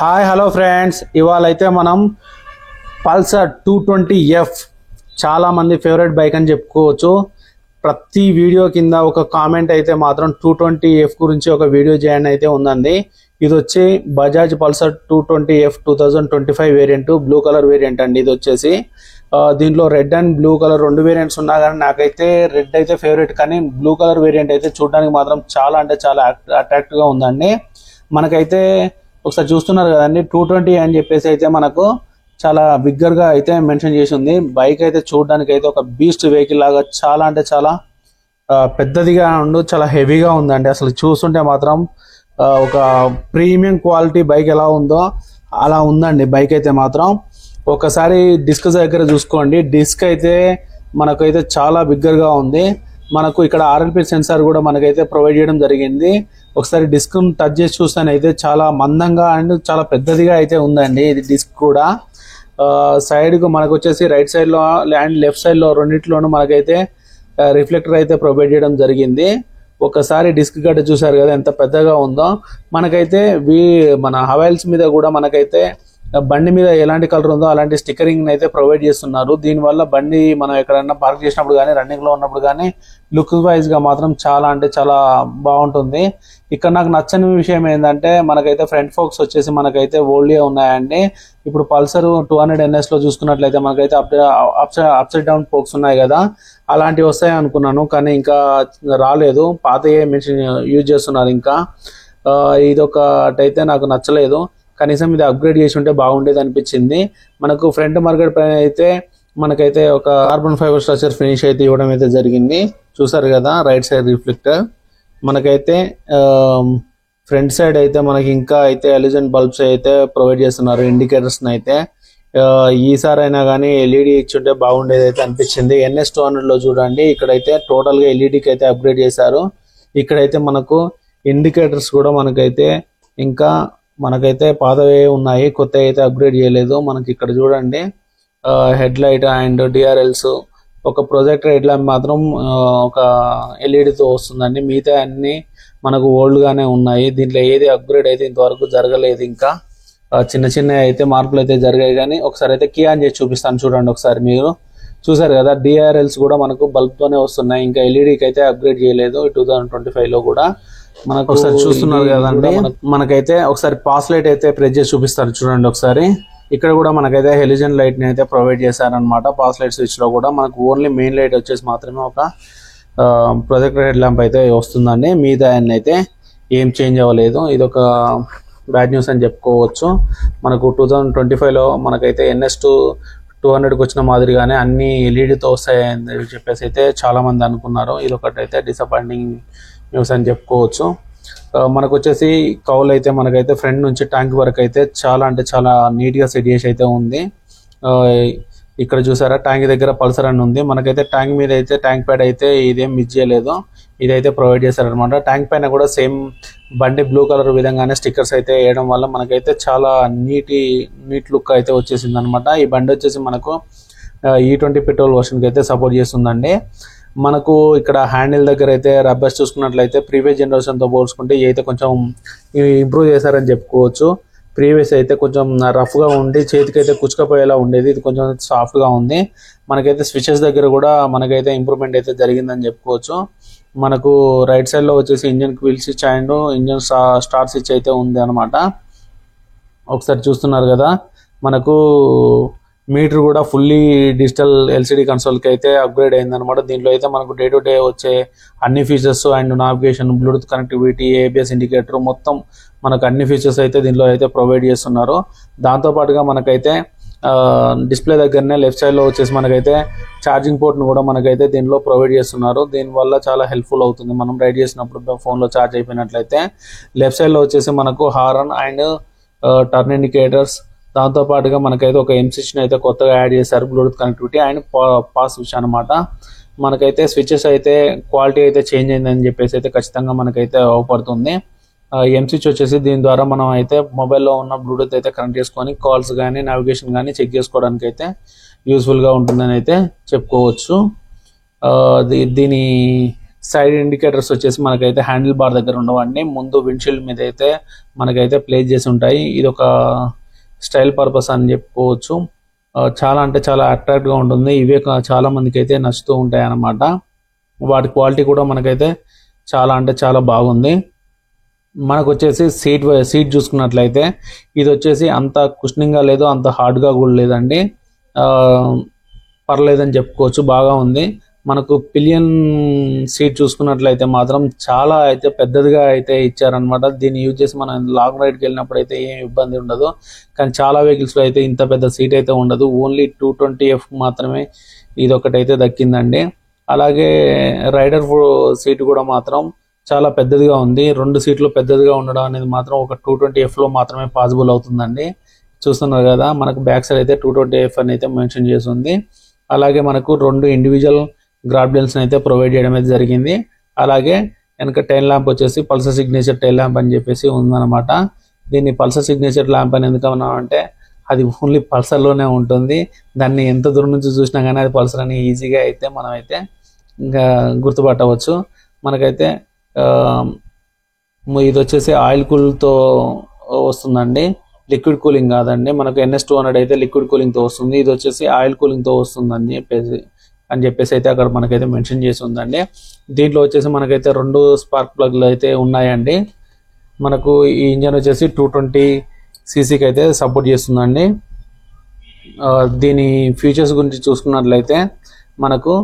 Hi hello friends, ఇవాళ అయితే మనం పల్సర్ 220F చాలా మంది ఫేవరెట్ బైక్ అని చెప్పుకోవచ్చు. ప్రతి వీడియో కింద ఒక కామెంట్ అయితే మాత్రం 220F గురించి ఒక వీడియో చేయండి అయితే ఉందండి. ఇది వచ్చి Bajaj Pulsar 220F 2025 variant, blue colour variant అండి. ఇది వచ్చేసి దీంట్లో రెడ్ అండ్ బ్లూ కలర్ రెండు వేరియంట్స్ ఉన్నా కానీ నాకైతే రెడ్ అయితే ఫేవరెట్, కానీ బ్లూ కలర్ వేరియంట్ అయితే చూడడానికి మాత్రం చాలా అంటే చాలా అట్రాక్టివ్ గా ఉందండి. మనకైతే ఒకసారి చూస్తున్నారు కదండి, 220 అని చెప్పేసి అయితే మనకు చాలా బిగ్గర్ గా అయితే మెన్షన్ చేసి ఉంది. బైక్ అయితే చూడడానికి అయితే ఒక బీస్ట్ వెహికల్ లాగా చాలా అంటే చాలా పెద్దదిగా ఉండు, చాలా హెవీగా ఉందండి. అసలు చూస్తుంటే మాత్రం ఒక ప్రీమియం క్వాలిటీ బైక్ ఎలా ఉందో అలా ఉందండి బైక్ అయితే మాత్రం. ఒకసారి డిస్క్ దగ్గర చూసుకోండి, డిస్క్ అయితే మనకైతే చాలా బిగ్గర్ గా ఉంది. మనకు ఇక్కడ RLP సెన్సార్ కూడా మనకైతే ప్రొవైడ్ చేయడం జరిగింది. ఒకసారి డిస్క్ టచ్ చేసి చూస్తానైతే చాలా మందంగా అండ్ చాలా పెద్దదిగా అయితే ఉందండి ఇది డిస్క్ కూడా. సైడ్ కు మనకు వచ్చేసి రైట్ సైడ్ లో అండ్ లెఫ్ట్ సైడ్ లో రెండింటిలోనూ మనకైతే రిఫ్లెక్టర్ అయితే ప్రొవైడ్ చేయడం జరిగింది. ఒకసారి డిస్క్ గడ్డ చూసారు కదా ఎంత పెద్దగా ఉందో. మనకైతే మన హవైల్స్ మీద కూడా మనకైతే బండి మీద ఎలాంటి కలర్ ఉందో అలాంటి స్టిక్కరింగ్ అయితే ప్రొవైడ్ చేస్తున్నారు. దీనివల్ల బండి మనం ఎక్కడన్నా పార్క్ చేసినప్పుడు కానీ రన్నింగ్ లో ఉన్నప్పుడు కానీ లుక్ వైజ్ గా మాత్రం చాలా అంటే చాలా బాగుంటుంది. ఇక్కడ నాకు నచ్చని విషయం ఏంటంటే మనకైతే ఫ్రంట్ ఫోక్స్ వచ్చేసి మనకైతే ఓల్డ్ ఉన్నాయండి. ఇప్పుడు పల్సర్ 200NS లో చూసుకున్నట్లయితే మనకైతే అప్సైడ్ డౌన్ ఫోక్స్ ఉన్నాయి కదా, అలాంటివి వస్తాయి అనుకున్నాను, కానీ ఇంకా రాలేదు. పాతయే మెషిన్ యూజ్ చేస్తున్నారు. ఇంకా ఇదొకటైతే నాకు నచ్చలేదు. కనీసం ఇది అప్గ్రేడ్ చేసి ఉంటే బాగుండేది అనిపించింది. మనకు ఫ్రంట్ మార్కెట్ పైన అయితే మనకైతే ఒక కార్బన్ ఫైబర్ స్ట్రక్చర్ ఫినిష్ అయితే ఇవ్వడం అయితే జరిగింది. చూసారు కదా రైట్ సైడ్ రిఫ్లెక్టర్. మనకైతే ఫ్రంట్ సైడ్ అయితే మనకి ఇంకా అయితే ఎలిజెంట్ బల్బ్స్ అయితే ప్రొవైడ్ చేస్తున్నారు, ఇండికేటర్స్ అయితే. ఈసారి అయినా కానీ LED ఇచ్చుంటే బాగుండేది అయితే అనిపించింది. NS 200 లో చూడండి, ఇక్కడైతే టోటల్ గా LEDకి అయితే అప్గ్రేడ్ చేశారు. ఇక్కడైతే మనకు ఇండికేటర్స్ కూడా మనకైతే ఇంకా మనకైతే పాతవే ఉన్నాయి, కొత్త అయితే అప్గ్రేడ్ చేయలేదు. మనకి ఇక్కడ చూడండి హెడ్ లైట్ అండ్ DRLs, ఒక ప్రొజెక్టర్ హెడ్ ల్యాంప్ మాత్రం ఒక LED తో వస్తుందండి. మిగతా అన్ని మనకు ఓల్డ్ గానే ఉన్నాయి. దీంట్లో ఏది అప్గ్రేడ్ అయితే ఇంతవరకు జరగలేదు. ఇంకా చిన్న చిన్న అయితే మార్పులు అయితే జరిగాయి. కానీ ఒకసారి అయితే కీ ఆన్ చేసి చూపిస్తాను చూడండి. ఒకసారి మీరు చూసారు కదా DRLs కూడా మనకు బల్బ్ తోనే వస్తున్నాయి, ఇంకా LEDకి అయితే అప్గ్రేడ్ చేయలేదు 2025 లో కూడా. మనకు ఒకసారి చూస్తున్నారు కదండి, మనకైతే ఒకసారి పాస్ లైట్ అయితే ప్రెస్ చేసి చూపిస్తారు చూడండి ఒకసారి. ఇక్కడ కూడా మనకైతే హెలిజన్ లైట్ ని అయితే ప్రొవైడ్ చేశారనమాట. పాస్ లైట్ స్విచ్ లో కూడా మనకు ఓన్లీ మెయిన్ లైట్ వచ్చేసి మాత్రమే ఒక ప్రొజెక్టర్ హెడ్ ల్యాంప్ అయితే వస్తుందండి. మిగతా అయితే ఏం చేంజ్ అవ్వలేదు. ఇది ఒక బ్యాడ్ న్యూస్ అని చెప్పుకోవచ్చు. మనకు 2025 లో మనకైతే NS 200కి వచ్చిన మాదిరిగానే అన్ని LED తో వస్తాయని చెప్పేసి అయితే చాలా మంది అనుకున్నారు. ఇది ఒకటైతే డిసప్పాయింటింగ్ న్యూస్ అని చెప్పుకోవచ్చు. మనకు వచ్చేసి కౌల్ అయితే మనకైతే ఫ్రంట్ నుంచి ట్యాంక్ వరకు అయితే చాలా అంటే చాలా నీట్ గా సెట్ చేసి అయితే ఉంది. ఇక్కడ చూసారా ట్యాంక్ దగ్గర పల్సర్ అని ఉంది. మనకైతే ట్యాంక్ మీద అయితే ట్యాంక్ ప్యాడ్ అయితే ఇదేం మిస్ చేయలేదు, ఇదైతే ప్రొవైడ్ చేశారనమాట. ట్యాంక్ పైన కూడా సేమ్ బండి బ్లూ కలర్ విధంగానే స్టిక్కర్స్ అయితే వేయడం వల్ల మనకైతే చాలా నీట్ లుక్ అయితే వచ్చేసింది అనమాట. ఈ బండి వచ్చేసి మనకు E20 పెట్రోల్ వర్షన్ కి అయితే సపోర్ట్ చేస్తుందండి. మనకు ఇక్కడ హ్యాండిల్ దగ్గర అయితే రబ్బర్స్ చూసుకున్నట్లయితే ప్రీవియస్ జనరేషన్ తో పోల్చుకుంటే అయితే కొంచెం ఇంప్రూవ్ చేశారని చెప్పుకోవచ్చు. ప్రీవియస్ అయితే కొంచెం రఫ్ గా ఉండి చేతికి అయితే కుచ్చుకపోయేలా ఉండేది, ఇది కొంచెం సాఫ్ట్ గా ఉంది. మనకైతే స్విచెస్ దగ్గర కూడా మనకైతే ఇంప్రూవ్మెంట్ అయితే జరిగిందని చెప్పుకోవచ్చు. మనకు రైట్ సైడ్ లో వచ్చేసి engine wheel switch and engine start switch అయితే ఉంది అనమాట. ఒకసారి చూస్తున్నారు కదా, మనకు మీటర్ కూడా ఫుల్లీ డిజిటల్ LCD కన్సోల్ కి అయితే అప్గ్రేడ్ అయింది అనమాట. దీంట్లో అయితే మనకు డే టు డే వచ్చే అన్ని features and navigation, Bluetooth connectivity, ABS indicator మొత్తం మనకు అన్ని ఫీచర్స్ అయితే దీంట్లో అయితే ప్రొవైడ్ చేస్తున్నారు. దాంతో పాటుగా మనకైతే డిస్ప్లే దగ్గరనే లెఫ్ట్ సైడ్ లో వచ్చేసి మనకైతే ఛార్జింగ్ పోర్ట్ ను కూడా మనకైతే దీనిలో ప్రొవైడ్ చేస్తున్నారు. దీనివల్ల చాలా హెల్ప్ఫుల్ అవుతుంది. మనం రైడ్ చేసినప్పుడు ఫోన్ లో ఛార్జ్ అయిపోయినట్లయితే. లెఫ్ట్ సైడ్ లో వచ్చేసి మనకు హారన్ అండ్ టర్న్ ఇండికేటర్స్, దాంతో పాటుగా మనకైతే ఒక M-switch అయితే కొత్తగా యాడ్ చేశారు, Bluetooth connectivity and pass switch అనమాట. మనకైతే స్విచెస్ అయితే క్వాలిటీ అయితే చేంజ్ అయిందని చెప్పేసి అయితే ఖచ్చితంగా మనకైతే అవపడుతుంది. M-switch వచ్చేసి దీని ద్వారా మనం అయితే మొబైల్లో ఉన్న బ్లూటూత్ అయితే కనెక్ట్ చేసుకొని కాల్స్ కానీ నావిగేషన్ కానీ చెక్ చేసుకోవడానికి అయితే యూస్ఫుల్ గా ఉంటుందని అయితే చెప్పుకోవచ్చు. దీని సైడ్ ఇండికేటర్స్ వచ్చేసి మనకైతే హ్యాండిల్ బార్ దగ్గర ఉండవండి, ముందు విండ్షీల్డ్ మీద అయితే మనకైతే ప్లేస్ చేసి ఉంటాయి. ఇది ఒక స్టైల్ పర్పస్ అని చెప్పుకోవచ్చు. చాలా అంటే చాలా అట్రాక్ట్గా ఉంటుంది. ఇవే చాలా మందికి అయితే నచ్చుతూ ఉంటాయి అన్నమాట. వాటి క్వాలిటీ కూడా మనకైతే చాలా అంటే చాలా బాగుంది. మనకు వచ్చేసి సీట్ చూసుకున్నట్లయితే ఇది వచ్చేసి అంత కుషనింగ్గా లేదు, అంత హార్డ్గా కూడా లేదండి. పర్లేదని చెప్పుకోవచ్చు, బాగా ఉంది. మనకు పిలియన్ సీట్ చూసుకున్నట్లయితే మాత్రం చాలా అయితే పెద్దదిగా అయితే ఇచ్చారనమాట. దీన్ని యూజ్ చేసి మనం లాంగ్ రైడ్కి వెళ్ళినప్పుడు అయితే ఏం ఇబ్బంది ఉండదు. కానీ చాలా వెహికల్స్లో అయితే ఇంత పెద్ద సీట్ అయితే ఉండదు. ఓన్లీ 220F మాత్రమే ఇది ఒకటైతే దక్కిందండి. అలాగే రైడర్ సీట్ కూడా మాత్రం చాలా పెద్దదిగా ఉంది. 2 సీట్లు పెద్దదిగా ఉండడం అనేది మాత్రం ఒక 220Fలో మాత్రమే పాసిబుల్ అవుతుందండి. చూస్తున్నారు కదా, మనకు బ్యాక్ సైడ్ అయితే 220F అని అయితే మెన్షన్ చేసి ఉంది. అలాగే మనకు 2 ఇండివిజువల్ గ్రాడ్బెల్స్ అయితే ప్రొవైడ్ చేయడం అయితే జరిగింది. అలాగే వెనక టైల్ ల్యాంప్ వచ్చేసి పల్సర్ సిగ్నేచర్ టైల్ ల్యాంప్ అని చెప్పేసి ఉందన్నమాట. దీన్ని పల్సర్ సిగ్నేచర్ ల్యాంప్ అని ఎందుకన్నా అంటే అది ఓన్లీ పల్సర్లోనే ఉంటుంది. దాన్ని ఎంత దూరం నుంచి చూసినా కానీ అది పల్సర్ అని ఈజీగా అయితే మనం అయితే ఇంకా గుర్తుపట్టవచ్చు. మనకైతే ఇది వచ్చేసి ఆయిల్ కూల్తో వస్తుందండి, లిక్విడ్ కూలింగ్ కాదండి. మనకు NS200 అయితే లిక్విడ్ కూలింగ్తో వస్తుంది, ఇది వచ్చేసి ఆయిల్ కూలింగ్తో వస్తుందని చెప్పేసి అయితే అక్కడ మనకైతే మెన్షన్ చేసి ఉందండి. దీంట్లో వచ్చేసి మనకైతే 2 స్పార్క్ ప్లగ్లు అయితే ఉన్నాయండి. మనకు ఈ ఇంజన్ వచ్చేసి 220cc అయితే సపోర్ట్ చేస్తుందండి. దీని ఫీచర్స్ గురించి చూసుకున్నట్లయితే మనకు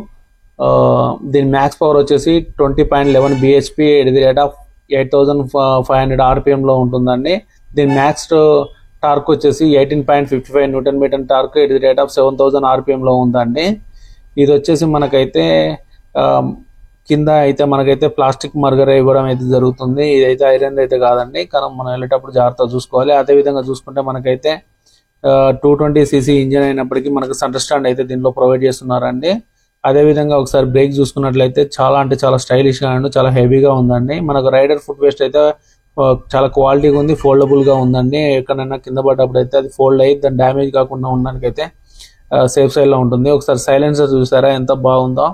దీని మ్యాక్స్ పవర్ వచ్చేసి 20.11 bhp at the rate of 8500 RPMలో ఉంటుందండి. దీని మ్యాక్స్ టార్క్ వచ్చేసి 18.55 Nm torque at the rate of 7000 RPMలో ఉందండి. ఇది వచ్చేసి మనకైతే కింద అయితే మనకైతే ప్లాస్టిక్ మర్గర్ ఇవ్వడం అయితే జరుగుతుంది. ఇదైతే ఐరన్ అయితే కాదండి, కానీ మనం వెళ్ళేటప్పుడు జాగ్రత్తగా చూసుకోవాలి. అదేవిధంగా చూసుకుంటే మనకైతే 220cc ఇంజిన్ అయినప్పటికీ మనకు సెంటర్ స్టాండ్ అయితే దీంట్లో ప్రొవైడ్ చేస్తున్నారండి. అదేవిధంగా ఒకసారి బ్రేక్ చూసుకున్నట్లయితే చాలా అంటే చాలా స్టైలిష్గా అండ్ చాలా హెవీగా ఉందండి. మనకు రైడర్ ఫుట్ వేస్ట్ అయితే చాలా క్వాలిటీగా ఉంది, ఫోల్డబుల్గా ఉందండి. ఎక్కడైనా కింద పడ్డప్పుడు అయితే అది ఫోల్డ్ అయ్యి దాని డ్యామేజ్ కాకుండా ఉండడానికి అయితే సేఫ్ సైడ్లో ఉంటుంది. ఒకసారి సైలెన్సర్ చూసారా ఎంత బాగుందో.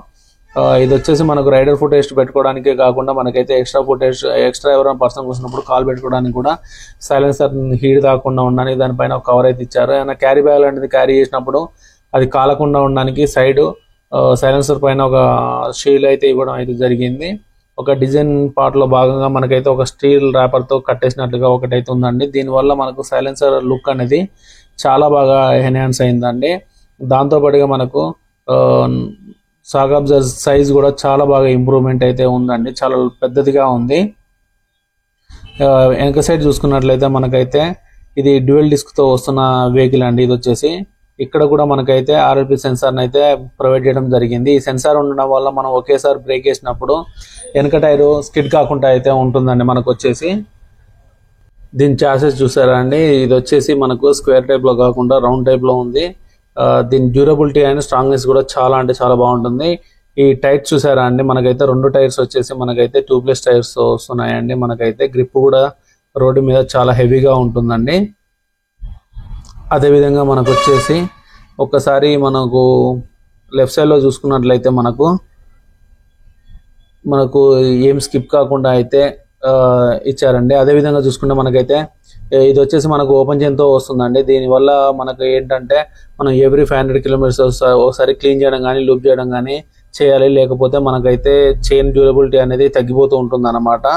ఇది వచ్చేసి మనకు రైడర్ ఫుటేజ్ పెట్టుకోవడానికే కాకుండా మనకైతే ఎక్స్ట్రా ఎవరైనా పర్సన్ కూర్చున్నప్పుడు కాల్ పెట్టుకోవడానికి కూడా సైలెన్సర్ హీట్ తాకుండా ఉండడానికి దానిపైన ఒక కవర్ అయితే ఇచ్చారు. ఏమైనా క్యారీ బ్యాగ్ లాంటిది క్యారీ చేసినప్పుడు అది కాలకుండా ఉండడానికి సైడ్ సైలెన్సర్ పైన ఒక షీల్ అయితే ఇవ్వడం అయితే జరిగింది. ఒక డిజైన్ పార్ట్లో భాగంగా మనకైతే ఒక స్టీల్ ర్యాపర్తో కట్టేసినట్లుగా ఒకటైతే ఉందండి. దీనివల్ల మనకు సైలెన్సర్ లుక్ అనేది చాలా బాగా ఎన్హాన్స్ అయిందండి. దాంతోపాటుగా మనకు సాగ్ అబ్జర్వర్ సైజ్ కూడా చాలా బాగా ఇంప్రూవ్మెంట్ అయితే ఉందండి, చాలా పెద్దదిగా ఉంది. వెనక సైడ్ చూసుకున్నట్లయితే మనకైతే ఇది డ్యూయల్ డిస్క్తో వస్తున్న వెహికల్ అండి. ఇది వచ్చేసి ఇక్కడ కూడా మనకైతే RLP సెన్సార్ని అయితే ప్రొవైడ్ చేయడం జరిగింది. ఈ సెన్సార్ ఉండడం వల్ల మనం ఒకేసారి బ్రేక్ వేసినప్పుడు వెనక టైరు స్కిడ్ కాకుండా అయితే ఉంటుందండి. మనకు వచ్చేసి దీని చాసెస్ చూసారా అండి, ఇది వచ్చేసి మనకు స్క్వేర్ టైప్లో కాకుండా రౌండ్ టైప్లో ఉంది. దీని డ్యూరబిలిటీ అండ్ స్ట్రాంగ్నెస్ కూడా చాలా అంటే చాలా బాగుంటుంది. ఈ టైర్స్ చూసారా అండి, మనకైతే 2 టైర్స్ వచ్చేసి మనకైతే ట్యూబ్లెస్ టైర్స్ వస్తున్నాయండి. మనకైతే గ్రిప్ కూడా రోడ్డు మీద చాలా హెవీగా ఉంటుందండి. అదేవిధంగా మనకు వచ్చేసి ఒక్కసారి మనకు లెఫ్ట్ సైడ్లో చూసుకున్నట్లయితే మనకు ఏం స్కిప్ కాకుండా అయితే ఇచ్చారండి. అదేవిధంగా చూసుకుంటే మనకైతే ఇది వచ్చేసి మనకు ఓపెన్ చైన్తో వస్తుందండి. దీనివల్ల మనకు ఏంటంటే మనం ఎవ్రీ 500 kilometers ఒకసారి క్లీన్ చేయడం కానీ లూప్ చేయడం కానీ చేయాలి, లేకపోతే మనకైతే చైన్ డ్యూరబిలిటీ అనేది తగ్గిపోతూ ఉంటుంది అన్నమాట.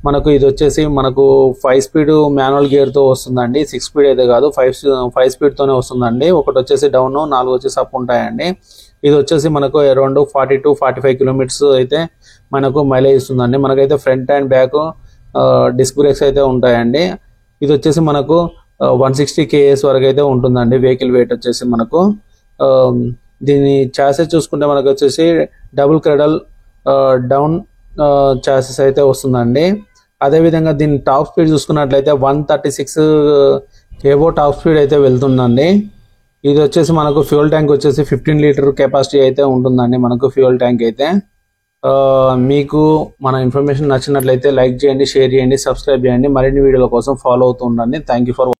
మనకు ఇది వచ్చేసి మనకు 5 speed మాన్యువల్ గేర్తో వస్తుందండి. 6 speed అయితే కాదు, 5 speedతోనే వస్తుందండి. ఒకటి వచ్చేసి డౌన్, 4 వచ్చేసి అప్ ఉంటాయండి. ఇది వచ్చేసి మనకు అరౌండ్ 40-45 kilometers అయితే మనకు మైలేజ్ ఇస్తుందండి. మనకైతే front and back disc brakes అయితే ఉంటాయండి. ఇది వచ్చేసి మనకు 160 kgs వరకు అయితే ఉంటుందండి వెహికల్ వెయిట్ వచ్చేసి మనకు. దీని చాసెస్ చూసుకుంటే మనకు వచ్చేసి డబుల్ క్రెడల్ డౌన్ చాసెస్ అయితే వస్తుందండి. అదేవిధంగా దీని టాప్ స్పీడ్ చూసుకున్నట్లయితే 136 ఏవో టాప్ స్పీడ్ అయితే వెళ్తుందండి. ఇది వచ్చేసి మనకు ఫ్యూయల్ ట్యాంక్ వచ్చేసి 15 లీటర్ కెపాసిటీ అయితే ఉంటుందండి మనకు ఫ్యూయల్ ట్యాంక్ అయితే. మీకు మన ఇన్ఫర్మేషన్ నచ్చినట్లయితే లైక్ చేయండి, షేర్ చేయండి, సబ్స్క్రైబ్ చేయండి. మరిన్ని వీడియోల కోసం ఫాలో అవుతూ ఉండండి. Thank you for